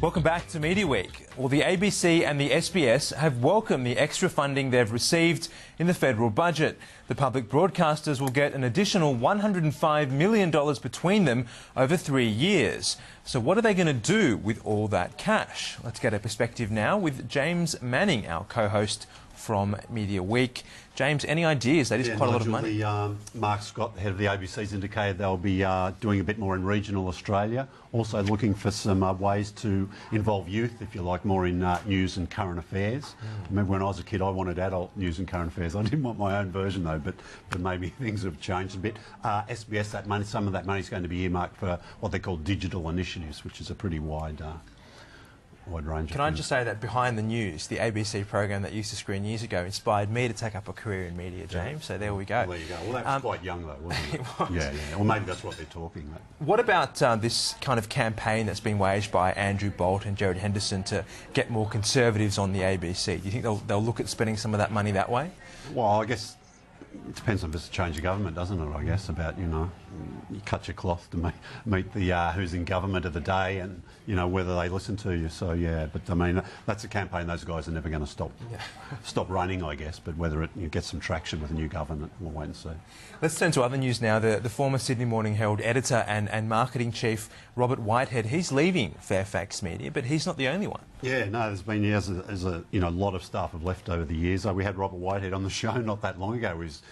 Welcome back to Media Week. Well, the ABC and the SBS have welcomed the extra funding they've received in the federal budget. The public broadcasters will get an additional $105 million between them over 3 years. So what are they going to do with all that cash? Let's get a perspective now with James Manning, our co-host from Media Week. James, any ideas? That is quite a lot of money. Mark Scott, the head of the ABC, has indicated they'll be doing a bit more in regional Australia. Also looking for some ways to involve youth, if you like, more in news and current affairs. I remember when I was a kid, I wanted adult news and current affairs. I didn't want my own version though, but maybe things have changed a bit. SBS, that money, some of that money is going to be earmarked for what they call digital initiatives, which is a pretty wide range. Can I just say that Behind the News, the ABC program that used to screen years ago, inspired me to take up a career in media, James. Yeah. So there we go. Well, there you go. Well, that was quite young though, wasn't it? It was. Yeah. Well, maybe that's what they're talking about. What about this kind of campaign that's been waged by Andrew Bolt and Gerard Henderson to get more conservatives on the ABC? Do you think they'll look at spending some of that money that way? Well, I guess it depends on if it's a change of government, doesn't it? I guess about, you cut your cloth to meet the who's in government of the day, and whether they listen to you. So yeah, but I mean that's a campaign those guys are never going to stop running, I guess. But whether it gets some traction with a new government, we'll wait and see. Let's turn to other news now. The former Sydney Morning Herald editor and marketing chief Robert Whitehead, he's leaving Fairfax Media, but he's not the only one. Yeah, no, there's been a lot of staff have left over the years. We had Robert Whitehead on the show not that long ago. It was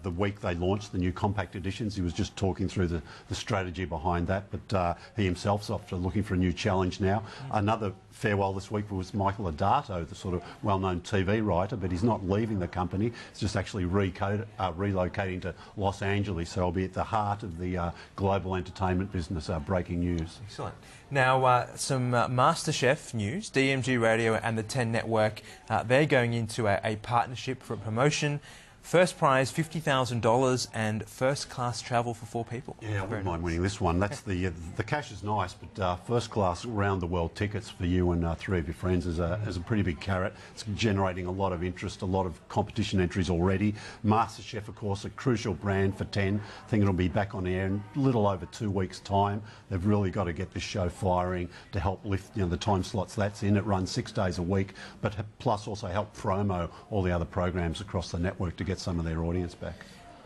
the week they launched the new compact editions. He was just talking through the strategy behind that, but he himself's off to looking for a new challenge now. Another farewell this week was Michael Adato, the sort of well-known TV writer, but he's not leaving the company. He's just actually relocating to Los Angeles, so he'll be at the heart of the global entertainment business. Breaking news. Excellent. Now, some MasterChef news. DMG Radio and the 10 Network, they're going into a partnership for promotion. First prize $50,000 and first class travel for 4 people. Yeah, I wouldn't mind winning this one. That's the cash is nice, but first class round the world tickets for you and 3 of your friends is a pretty big carrot. It's generating a lot of interest, a lot of competition entries already. MasterChef, of course, a crucial brand for 10. I think it'll be back on air in a little over 2 weeks' time. They've really got to get this show firing to help lift the time slots that's in. It runs 6 days a week, but plus also help promo all the other programs across the network to get some of their audience back.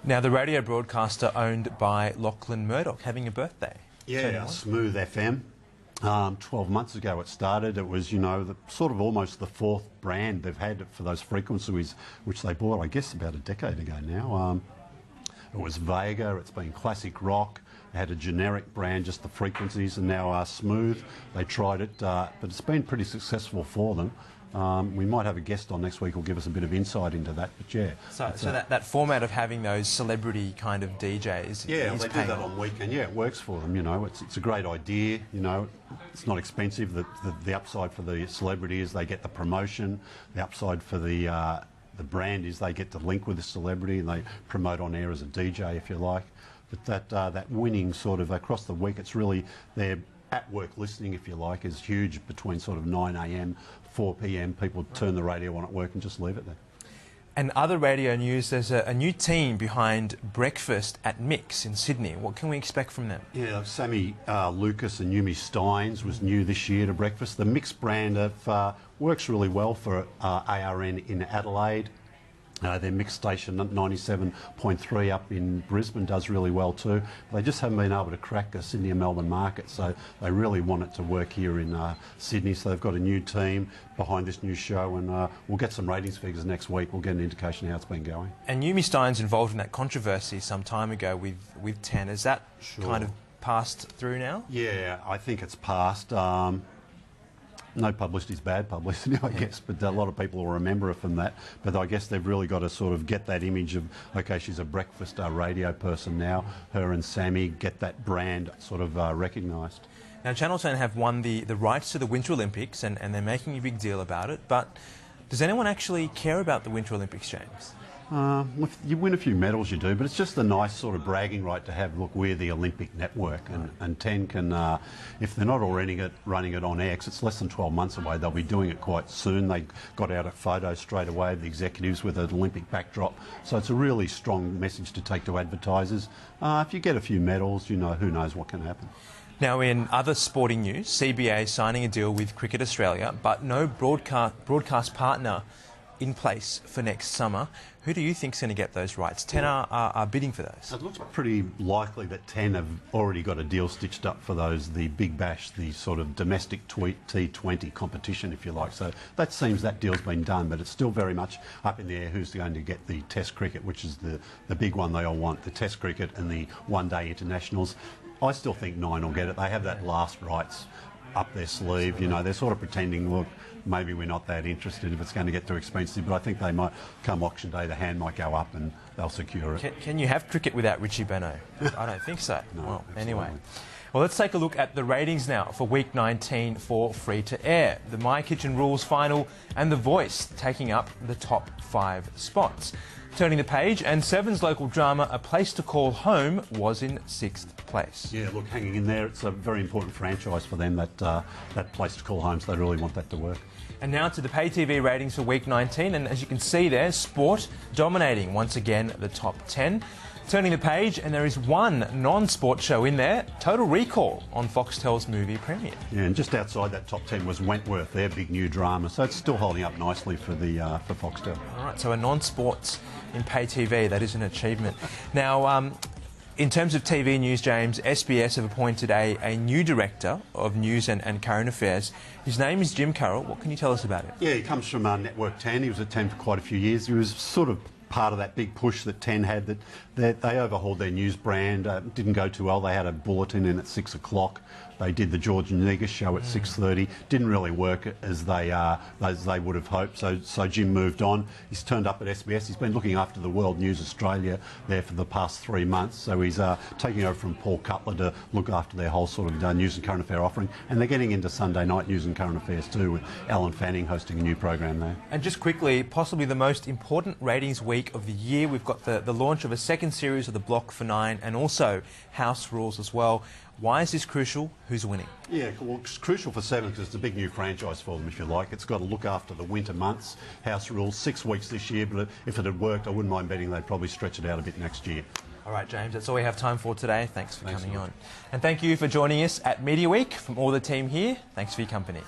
Now, the radio broadcaster owned by Lachlan Murdoch having a birthday. Yeah, Smooth FM. 12 months ago it started. It was, sort of almost the 4th brand they've had for those frequencies, which they bought, I guess, about a decade ago now. It was Vega, it's been classic rock. They had a generic brand, just the frequencies, and now Smooth. They tried it, but it's been pretty successful for them. We might have a guest on next week who'll give us a bit of insight into that, but yeah. So that format of having those celebrity kind of DJs is they do that on weekend. Yeah, it works for them, It's a great idea, It's not expensive. The upside for the celebrity is they get the promotion. The upside for the brand is they get to link with the celebrity and they promote on air as a DJ, if you like. But that winning sort of across the week, it's really their at work listening, if you like, is huge between sort of 9 a.m, 4 p.m. People turn the radio on at work and just leave it there. And other radio news, there's a new team behind Breakfast at Mix in Sydney. What can we expect from them? Yeah, Sammy Lucas and Yumi Steins was new this year to Breakfast. The Mix brand works really well for ARN in Adelaide. Their mix station at 97.3 up in Brisbane does really well too. They just haven't been able to crack the Sydney and Melbourne market, so they really want it to work here in Sydney. So they've got a new team behind this new show, and we'll get some ratings figures next week. We'll get an indication of how it's been going. And Yumi Stein's involved in that controversy some time ago with 10. Is that kind of passed through now? Yeah, I think it's passed. No publicity is bad publicity, I guess, but a lot of people will remember her from that. But I guess they've really got to sort of get that image of, okay, she's a breakfast radio person now. Her and Sammy get that brand sort of recognised. Now, Channel 10 have won the rights to the Winter Olympics, and they're making a big deal about it. But does anyone actually care about the Winter Olympics, James? If you win a few medals, you do, but it's just a nice sort of bragging right to have, look, we're the Olympic network, and 10 can, if they're not already running it on X, it's less than 12 months away, they'll be doing it quite soon. They got out a photo straight away of the executives with an Olympic backdrop, so it's a really strong message to take to advertisers. If you get a few medals, who knows what can happen. Now, in other sporting news, CBA signing a deal with Cricket Australia, but no broadcast partner in place for next summer. Who do you think is going to get those rights? 10 are bidding for those. It looks pretty likely that 10 have already got a deal stitched up for those, the Big Bash, the sort of domestic T20 competition, if you like. So that seems that deal's been done, but it's still very much up in the air who's going to get the Test cricket, which is the big one they all want, the Test cricket and the one-day internationals. I still think 9 will get it. They have that last rights up their sleeve. You know, they're sort of pretending, look, maybe we're not that interested if it's going to get too expensive, but I think they might, come auction day, the hand might go up and they'll secure it. Can you have cricket without Richie Benaud? I don't think so. No, well, absolutely. Anyway. Well, let's take a look at the ratings now for week 19 for free to air. The My Kitchen Rules final and The Voice taking up the top 5 spots. Turning the page, and Seven's local drama A Place to Call Home was in 6th place. Yeah, look, hanging in there. It's a very important franchise for them, that Place to Call Home, so they really want that to work. And now to the pay TV ratings for week 19, and as you can see there, sport dominating once again the top 10. Turning the page, and there is one non-sport show in there, Total Recall on Foxtel's movie premiere. Yeah, and just outside that top 10 was Wentworth, their big new drama, so it's still holding up nicely for for Foxtel. All right, so a non-sports in pay TV, that is an achievement. Now, in terms of TV news, James, SBS have appointed a new director of news and current affairs. His name is Jim Carroll. What can you tell us about him? Yeah, he comes from Network 10. He was at 10 for quite a few years. He was sort of part of that big push that 10 had, that they overhauled their news brand. Didn't go too well. They had a bulletin in at 6 o'clock. They did the George Negus show at 6:30. Didn't really work as they would have hoped. So Jim moved on. He's turned up at SBS. He's been looking after the World News Australia there for the past 3 months. So he's taking over from Paul Cutler to look after their whole sort of news and current affair offering. And they're getting into Sunday night news and current affairs too, with Alan Fanning hosting a new program there. And just quickly, possibly the most important ratings week of the year. We've got the launch of a second series of The Block for 9 and also House Rules as well. Why is this crucial? Who's winning? Yeah, well, it's crucial for Seven because it's a big new franchise for them, if you like. It's got to look after the winter months. House Rules, 6 weeks this year, but if it had worked, I wouldn't mind betting they'd probably stretch it out a bit next year. All right, James, that's all we have time for today. Thanks for coming on. And thank you for joining us at Media Week. From all the team here, thanks for your company.